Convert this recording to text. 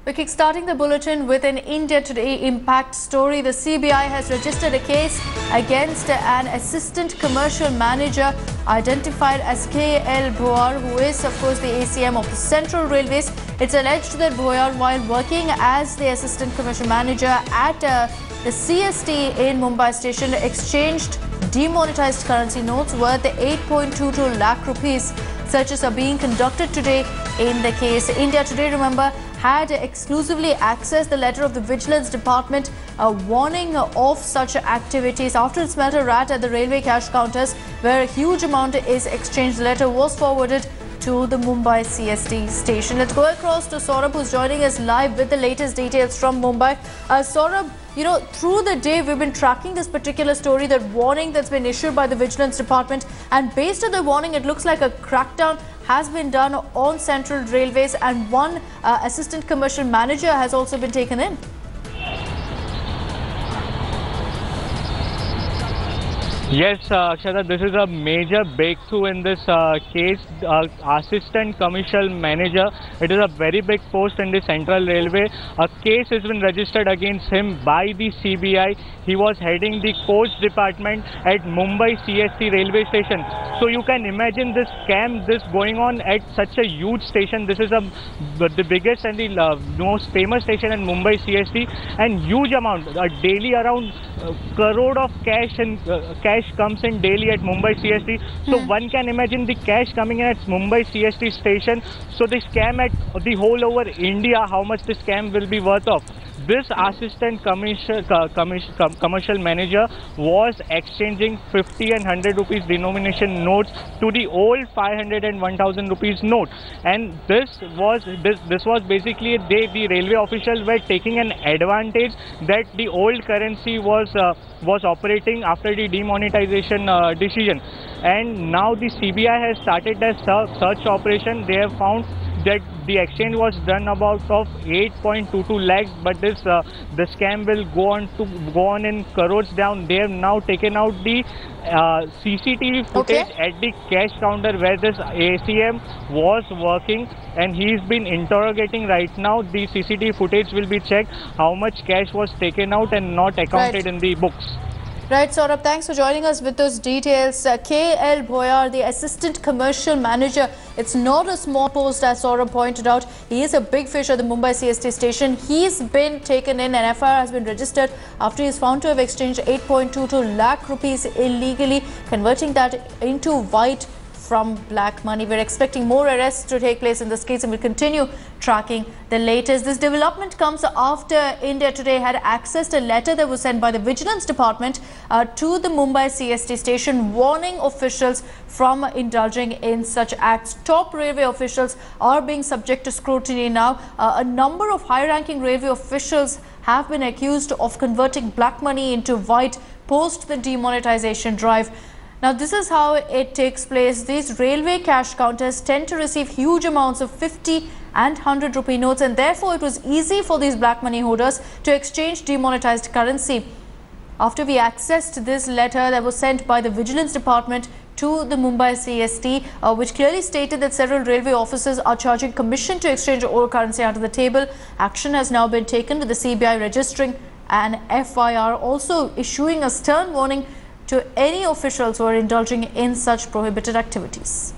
We're kickstarting the bulletin with an India Today impact story. The CBI has registered a case against an assistant commercial manager identified as K.L. Bhoyar, who is, of course, the ACM of the Central Railways. It's alleged that Bhoyar, while working as the assistant commercial manager at the CST in Mumbai station, exchanged demonetized currency notes worth 8.22 lakh rupees. Searches are being conducted today in the case. India Today, remember, had exclusively accessed the letter of the Vigilance Department warning of such activities after it smelt a rat at the railway cash counters where a huge amount is exchanged. The letter was forwarded to the Mumbai CST station. Let's go across to Saurabh, who's joining us live with the latest details from Mumbai. Saurabh, through the day we've been tracking this particular story, that warning that's been issued by the Vigilance Department, and based on the warning, it looks like a crackdown has been done on Central Railways, and one assistant commercial manager has also been taken in. Yes, Akshata, this is a major breakthrough in this case. Assistant commercial manager, it is a very big post in the Central Railway. A case has been registered against him by the CBI. He was heading the coach department at Mumbai CST railway station. So you can imagine this scam, this going on at such a huge station. This is the biggest and the most famous station in Mumbai CST, and huge amount, daily around crore of cash and cash comes in daily at Mumbai CST. So one can imagine the cash coming in at Mumbai CST station. So the scam at the whole over India, how much the scam will be worth of. This assistant commercial manager was exchanging 50 and 100 rupees denomination notes to the old 500 and 1000 rupees note, and this was basically the railway officials were taking an advantage that the old currency was operating after the demonetization decision. And now the CBI has started a search operation. They have found that the exchange was done about of 8.22 lakhs, but this the scam will go on in crores down. They have now taken out the CCTV footage at the cash counter where this ACM was working, and he's been interrogating right now. The CCTV footage will be checked how much cash was taken out and not accounted in the books. Right, Saurabh, thanks for joining us with those details. K.L. Bhoyar, the assistant commercial manager, it's not a small post, as Saurabh pointed out. He is a big fish at the Mumbai CST station. He's been taken in, and FIR has been registered after he is found to have exchanged 8.22 lakh rupees illegally, converting that into white from black money. We're expecting more arrests to take place in this case, and we'll continue tracking the latest. This development comes after India Today had accessed a letter that was sent by the Vigilance Department to the Mumbai CST station, warning officials from indulging in such acts. Top railway officials are being subject to scrutiny now. A number of high-ranking railway officials have been accused of converting black money into white post the demonetization drive. Now, this is how it takes place. These railway cash counters tend to receive huge amounts of 50 and 100 rupee notes, and therefore it was easy for these black money holders to exchange demonetized currency. After we accessed this letter that was sent by the Vigilance Department to the Mumbai CST, which clearly stated that several railway officers are charging commission to exchange old currency under the table, action has now been taken, with the CBI registering an FIR, also issuing a stern warning to any officials who are indulging in such prohibited activities.